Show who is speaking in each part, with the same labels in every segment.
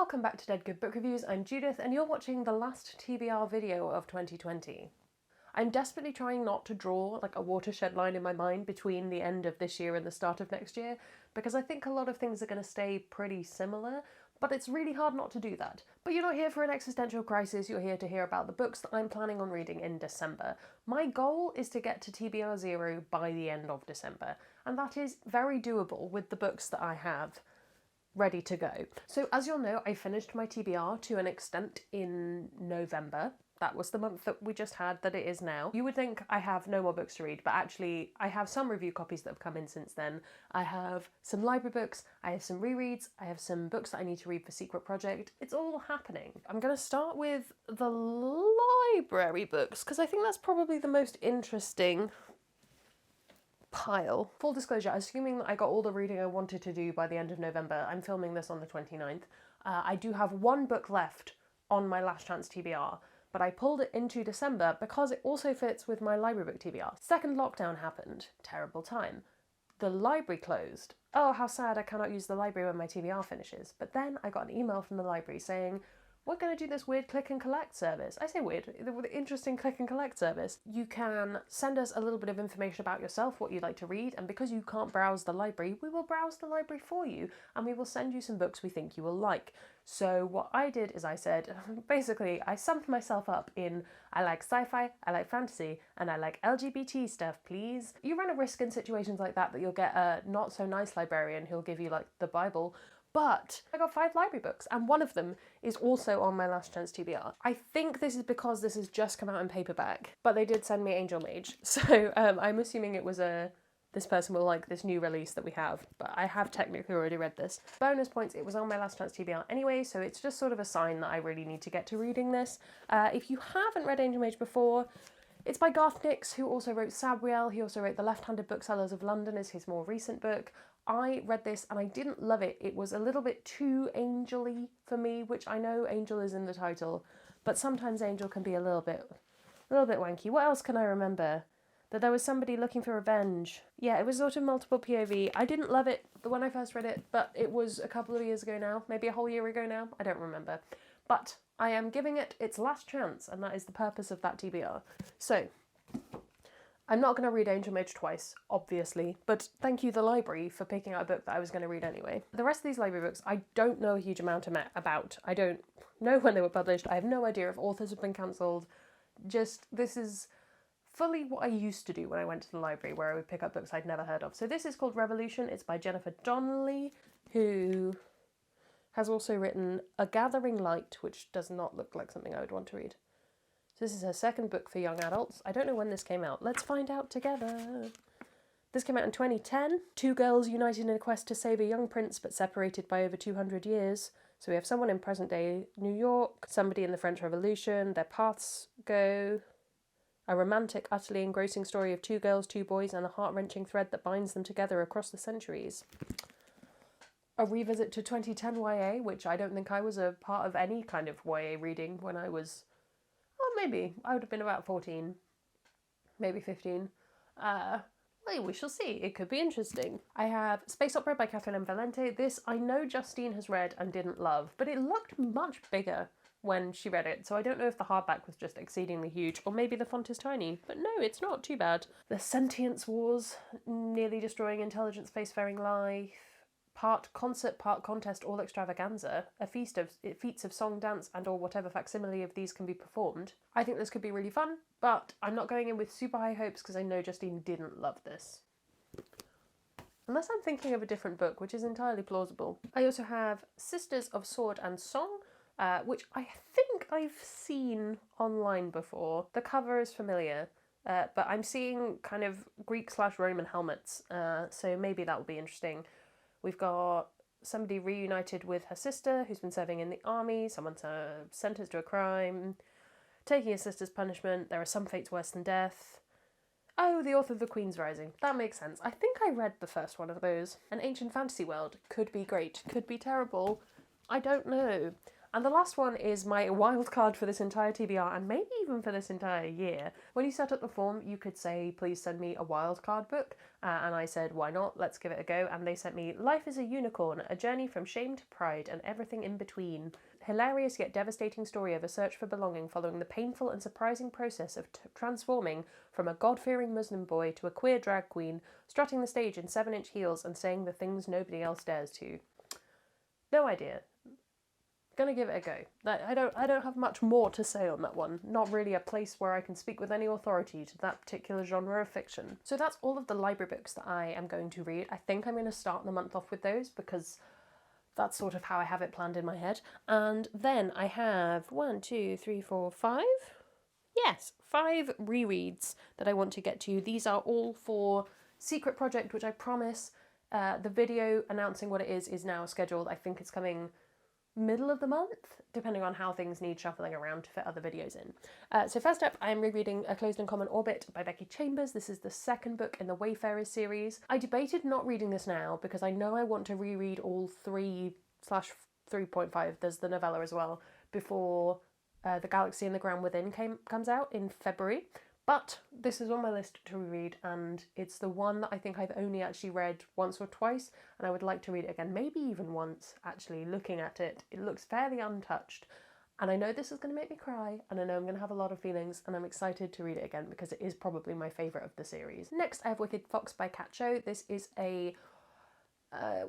Speaker 1: Welcome back to Dead Good Book Reviews. I'm Judith and you're watching the last TBR video of 2020. I'm desperately trying not to draw like a watershed line in my mind between the end of this year and the start of next year, because I think a lot of things are going to stay pretty similar, but it's really hard not to do that. But you're not here for an existential crisis, you're here to hear about the books that I'm planning on reading in December. My goal is to get to TBR 0 by the end of December, and that is very doable with the books that I have ready to go. So as you'll know, I finished my TBR to an extent in November. That was the month that we just had, that it is now. You would think I have no more books to read, but actually I have some review copies that have come in since then. I have some library books, I have some rereads, I have some books that I need to read for Secret Project. It's all happening. I'm going to start with the library books, because I think that's probably the most interesting pile. Full disclosure, assuming that I got all the reading I wanted to do by the end of November, I'm filming this on the 29th, I do have one book left on my last chance TBR, but I pulled it into December because it also fits with my library book TBR. Second lockdown happened. Terrible time. The library closed. Oh, how sad, I cannot use the library when my TBR finishes. But then I got an email from the library saying, we're going to do this weird click and collect service. I say weird, the interesting click and collect service. You can send us a little bit of information about yourself, what you'd like to read, and because you can't browse the library, we will browse the library for you, and we will send you some books we think you will like. So what I did is I said, basically, I summed myself up in, I like sci-fi, I like fantasy, and I like LGBT stuff, please. You run a risk in situations like that you'll get a not so nice librarian who'll give you like the Bible. But I got 5 library books, and one of them is also on my last chance TBR. I think this is because this has just come out in paperback, but they did send me Angel Mage, so I'm assuming it was this person will like this new release that we have, but I have technically already read this. Bonus points, it was on my last chance TBR anyway, so it's just sort of a sign that I really need to get to reading this. If you haven't read Angel Mage before, it's by Garth Nix, who also wrote Sabriel. He also wrote The Left-Handed Booksellers of London as his more recent book. I read this and I didn't love it. It was a little bit too angel-y for me, which I know angel is in the title, but sometimes angel can be a little bit wanky. What else can I remember? That there was somebody looking for revenge. Yeah, it was sort of multiple POV. I didn't love it when I first read it, but it was a couple of years ago now, maybe a whole year ago now. I don't remember. But I am giving it its last chance, and that is the purpose of that TBR. So, I'm not going to read Angel Mage twice, obviously, but thank you, the library, for picking out a book that I was going to read anyway. The rest of these library books, I don't know a huge amount about. I don't know when they were published. I have no idea if authors have been cancelled. Just, this is fully what I used to do when I went to the library, where I would pick up books I'd never heard of. So this is called Revolution. It's by Jennifer Donnelly, who has also written A Gathering Light, which does not look like something I would want to read. So this is her second book for young adults. I don't know when this came out. Let's find out together. This came out in 2010. 2 girls united in a quest to save a young prince, but separated by over 200 years. So we have someone in present-day New York, somebody in the French Revolution, their paths go. A romantic, utterly engrossing story of 2 girls, 2 boys, and a heart-wrenching thread that binds them together across the centuries. A revisit to 2010 YA, which I don't think I was a part of any kind of YA reading when I was, maybe. I would have been about 14, maybe 15. Well, we shall see. It could be interesting. I have Space Opera by Catherine M. Valente. This I know Justine has read and didn't love, but it looked much bigger when she read it, so I don't know if the hardback was just exceedingly huge, or maybe the font is tiny, but no, it's not too bad. The Sentience Wars, nearly destroying intelligent spacefaring life, part concert, part contest, all extravaganza, a feats of song, dance, and or whatever facsimile of these can be performed. I think this could be really fun, but I'm not going in with super high hopes because I know Justine didn't love this. Unless I'm thinking of a different book, which is entirely plausible. I also have Sisters of Sword and Song, which I think I've seen online before. The cover is familiar, but I'm seeing kind of Greek/Roman helmets, so maybe that will be interesting. We've got somebody reunited with her sister who's been serving in the army, someone sentenced to a crime, taking his sister's punishment. There are some fates worse than death. Oh, the author of The Queen's Rising. That makes sense. I think I read the first one of those. An ancient fantasy world. Could be great. Could be terrible. I don't know. And the last one is my wild card for this entire TBR, and maybe even for this entire year. When you set up the form, you could say, please send me a wild card book. And I said, why not? Let's give it a go. And they sent me Life is a Unicorn, a journey from shame to pride and everything in between. Hilarious yet devastating story of a search for belonging following the painful and surprising process of transforming from a God-fearing Muslim boy to a queer drag queen, strutting the stage in 7-inch heels and saying the things nobody else dares to. No idea. Gonna give it a go. I don't have much more to say on that one. Not really a place where I can speak with any authority to that particular genre of fiction. So that's all of the library books that I am going to read. I think I'm going to start the month off with those because that's sort of how I have it planned in my head. And then I have 1, 2, 3, 4, 5. Yes, 5 rereads that I want to get to. These are all for Secret Project, which I promise. The video announcing what it is now scheduled. I think it's coming middle of the month, depending on how things need shuffling around to fit other videos in. So first up, I'm rereading A Closed and Common Orbit by Becky Chambers. This is the second book in the Wayfarers series. I debated not reading this now because I know I want to reread all 3/3.5, there's the novella as well, before The Galaxy and the Ground Within comes out in February. But this is on my list to reread, and it's the one that I think I've only actually read once or twice, and I would like to read it again, maybe even once, actually, looking at it. It looks fairly untouched, and I know this is going to make me cry, and I know I'm going to have a lot of feelings, and I'm excited to read it again because it is probably my favourite of the series. Next, I have Wicked Fox by Kat Cho. This is a, I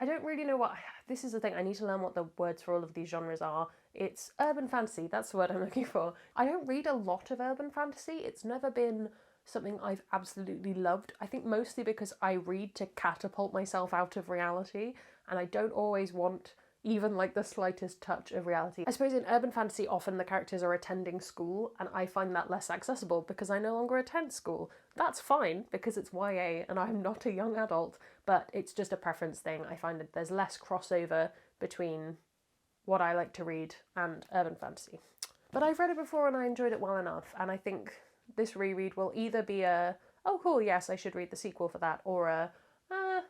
Speaker 1: don't really know what... This is the thing, I need to learn what the words for all of these genres are. It's urban fantasy, that's the word I'm looking for. I don't read a lot of urban fantasy. It's never been something I've absolutely loved. I think mostly because I read to catapult myself out of reality, and I don't always want even like the slightest touch of reality. I suppose in urban fantasy often the characters are attending school, and I find that less accessible because I no longer attend school. That's fine because it's YA and I'm not a young adult, but it's just a preference thing. I find that there's less crossover between what I like to read and urban fantasy. But I've read it before and I enjoyed it well enough, and I think this reread will either be a, oh cool, yes, I should read the sequel for that, or a,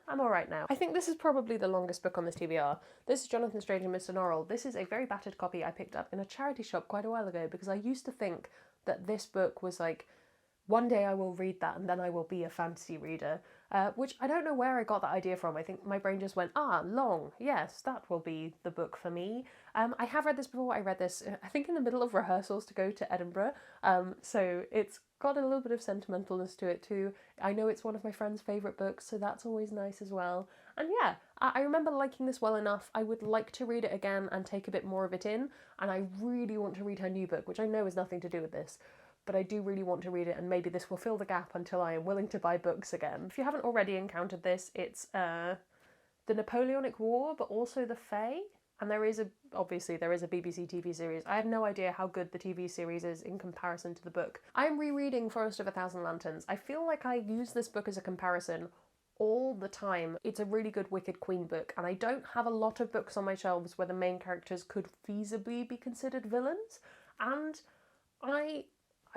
Speaker 1: I'm alright now. I think this is probably the longest book on this TBR. This is Jonathan Strange and Mr. Laurel. This is a very battered copy I picked up in a charity shop quite a while ago because I used to think that this book was like, one day I will read that and then I will be a fantasy reader, which I don't know where I got that idea from. I think my brain just went, long, yes, that will be the book for me. I have read this before. I read this, I think, in the middle of rehearsals to go to Edinburgh, so it's got a little bit of sentimentalness to it too. I know it's one of my friend's favourite books, so that's always nice as well. And yeah, I remember liking this well enough. I would like to read it again and take a bit more of it in, and I really want to read her new book, which I know has nothing to do with this, but I do really want to read it, and maybe this will fill the gap until I am willing to buy books again. If you haven't already encountered this, it's the Napoleonic War, but also the Fae. And obviously there is a BBC TV series. I have no idea how good the TV series is in comparison to the book. I'm rereading Forest of a Thousand Lanterns. I feel like I use this book as a comparison all the time. It's a really good Wicked Queen book, and I don't have a lot of books on my shelves where the main characters could feasibly be considered villains, and I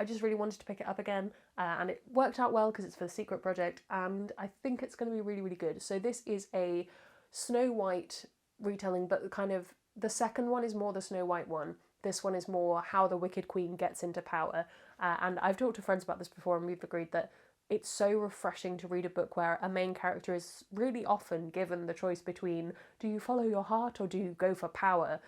Speaker 1: just really wanted to pick it up again, and it worked out well because it's for the Secret Project, and I think it's going to be really, really good. So this is a Snow White retelling, but kind of the second one is more the Snow White one. This one is more how the Wicked Queen gets into power, and I've talked to friends about this before, and we've agreed that it's so refreshing to read a book where a main character is really often given the choice between, do you follow your heart or do you go for power?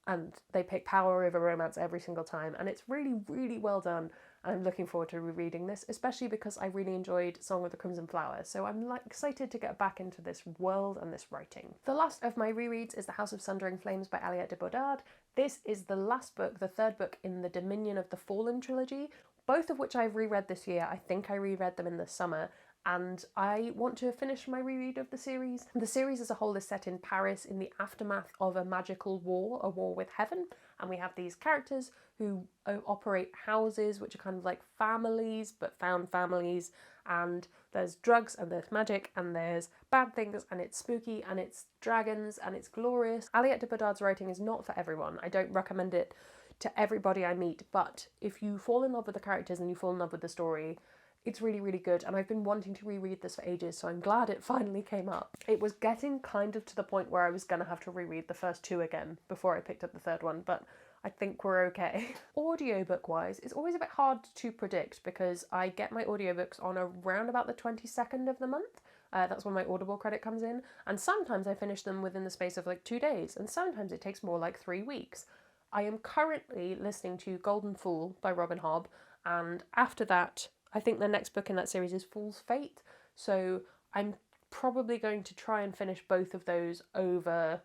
Speaker 1: And they pick power over romance every single time, and it's really, really well done. I'm looking forward to rereading this, especially because I really enjoyed Song of the Crimson Flower, so I'm excited to get back into this world and this writing. The last of my rereads is The House of Sundering Flames by Aliette de Bodard. This is the last book, the third book in the Dominion of the Fallen trilogy, both of which I've reread this year. I think I reread them in the summer, and I want to finish my reread of the series. The series as a whole is set in Paris in the aftermath of a magical war, a war with heaven, and we have these characters who operate houses which are kind of like families, but found families, and there's drugs and there's magic and there's bad things and it's spooky and it's dragons and it's glorious. Aliette de Bodard's writing is not for everyone. I don't recommend it to everybody I meet, but if you fall in love with the characters and you fall in love with the story, It's really, really good, and I've been wanting to reread this for ages, so I'm glad it finally came up. It was getting kind of to the point where I was going to have to reread the first two again before I picked up the third one, but I think we're okay. Audiobook-wise, it's always a bit hard to predict because I get my audiobooks on around about the 22nd of the month. That's when my Audible credit comes in, and sometimes I finish them within the space of like 2 days, and sometimes it takes more like 3 weeks. I am currently listening to Golden Fool by Robin Hobb, and after that, I think the next book in that series is Fool's Fate, so I'm probably going to try and finish both of those over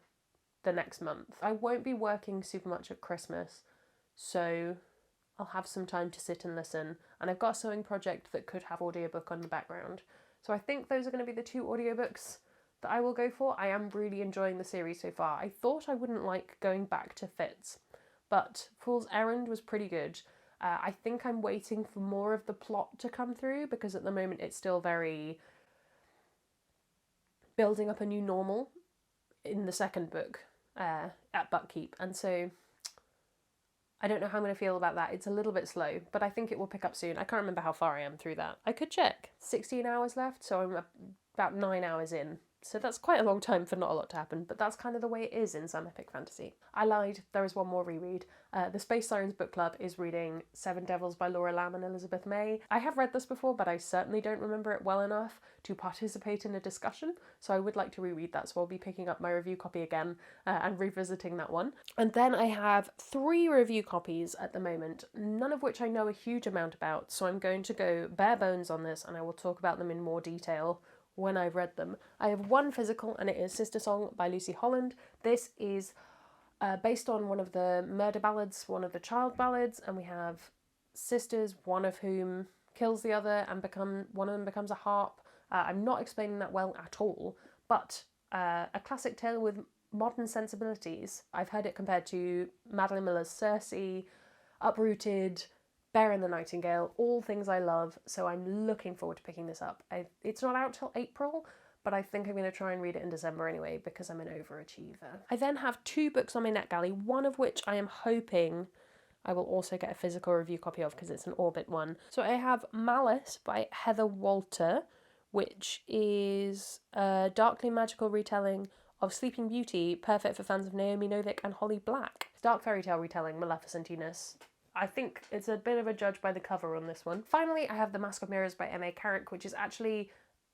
Speaker 1: the next month. I won't be working super much at Christmas, so I'll have some time to sit and listen, and I've got a sewing project that could have audiobook on the background. So I think those are going to be the 2 audiobooks that I will go for. I am really enjoying the series so far. I thought I wouldn't like going back to Fitz, but Fool's Errand was pretty good. I think I'm waiting for more of the plot to come through because at the moment it's still very building up a new normal in the second book at Buckkeep, and so I don't know how I'm going to feel about that. It's a little bit slow, but I think it will pick up soon. I can't remember how far I am through that. I could check. 16 hours left, so I'm about 9 hours in. So that's quite a long time for not a lot to happen, but that's kind of the way it is in some epic fantasy. I lied, there is one more reread. The Space Sirens Book Club is reading Seven Devils by Laurel and Elizabeth May. I have read this before, but I certainly don't remember it well enough to participate in a discussion, so I would like to reread that, so I'll be picking up my review copy again and revisiting that one. And then I have 3 review copies at the moment, none of which I know a huge amount about, so I'm going to go bare bones on this and I will talk about them in more detail when I've read them. I have 1 physical, and it is Sister Song by Lucy Holland. This is based on one of the murder ballads, one of the child ballads, and we have sisters, one of whom kills the other, and one of them becomes a harp. I'm not explaining that well at all, but a classic tale with modern sensibilities. I've heard it compared to Madeline Miller's Circe, Uprooted, Bear and the Nightingale, all things I love, so I'm looking forward to picking this up. It's not out till April, but I think I'm going to try and read it in December anyway, because I'm an overachiever. I then have 2 books on my NetGalley, one of which I am hoping I will also get a physical review copy of, because it's an Orbit one. So I have Malice by Heather Walter, which is a darkly magical retelling of Sleeping Beauty, perfect for fans of Naomi Novik and Holly Black. Dark fairy tale retelling, Maleficentinus. I think it's a bit of a judge by the cover on this one. Finally, I have The Mask of Mirrors by M.A. Carrick, which is actually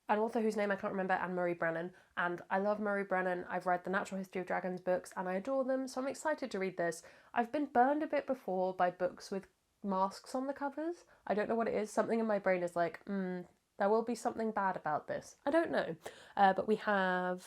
Speaker 1: an author whose name I can't remember, and Murray Brennan. And I love Murray Brennan. I've read the Natural History of Dragons books and I adore them, so I'm excited to read this. I've been burned a bit before by books with masks on the covers. I don't know what it is. Something in my brain is like, there will be something bad about this. I don't know. But we have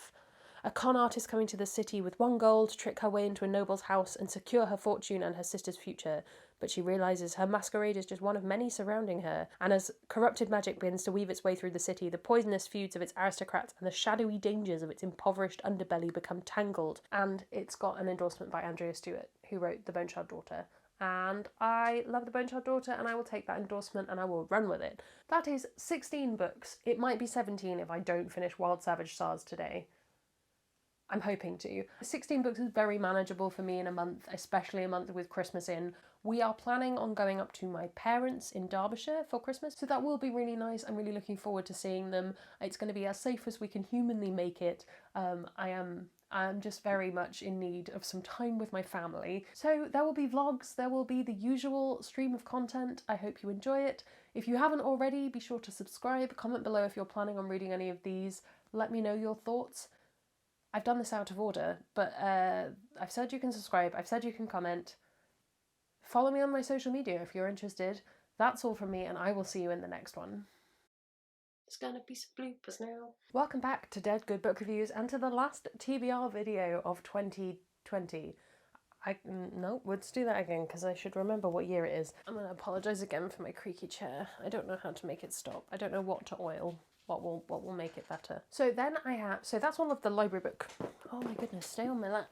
Speaker 1: a con artist coming to the city with 1 goal to trick her way into a noble's house and secure her fortune and her sister's future. But she realises her masquerade is just one of many surrounding her, and as corrupted magic begins to weave its way through the city, the poisonous feuds of its aristocrats and the shadowy dangers of its impoverished underbelly become tangled. And it's got an endorsement by Andrea Stewart, who wrote The Bone Child Daughter. And I love The Bone Child Daughter, and I will take that endorsement and I will run with it. That is 16 books. It might be 17 if I don't finish Wild Savage Stars today. I'm hoping to. 16 books is very manageable for me in a month, especially a month with Christmas in. We are planning on going up to my parents in Derbyshire for Christmas, so that will be really nice. I'm really looking forward to seeing them. It's going to be as safe as we can humanly make it. I'm just very much in need of some time with my family. So there will be vlogs, there will be the usual stream of content. I hope you enjoy it. If you haven't already, be sure to subscribe, comment below if you're planning on reading any of these. Let me know your thoughts. I've done this out of order, but I've said you can subscribe, I've said you can comment. Follow me on my social media if you're interested. That's all from me, and I will see you in the next one. There's gonna be some bloopers now. Welcome back to Dead Good Book Reviews and to the last TBR video of 2020. No, let's do that again because I should remember what year it is. I'm gonna apologise again for my creaky chair. I don't know how to make it stop. I don't know what to oil. What will make it better. So then I have, so that's all of the library book. Oh my goodness, stay on my lap.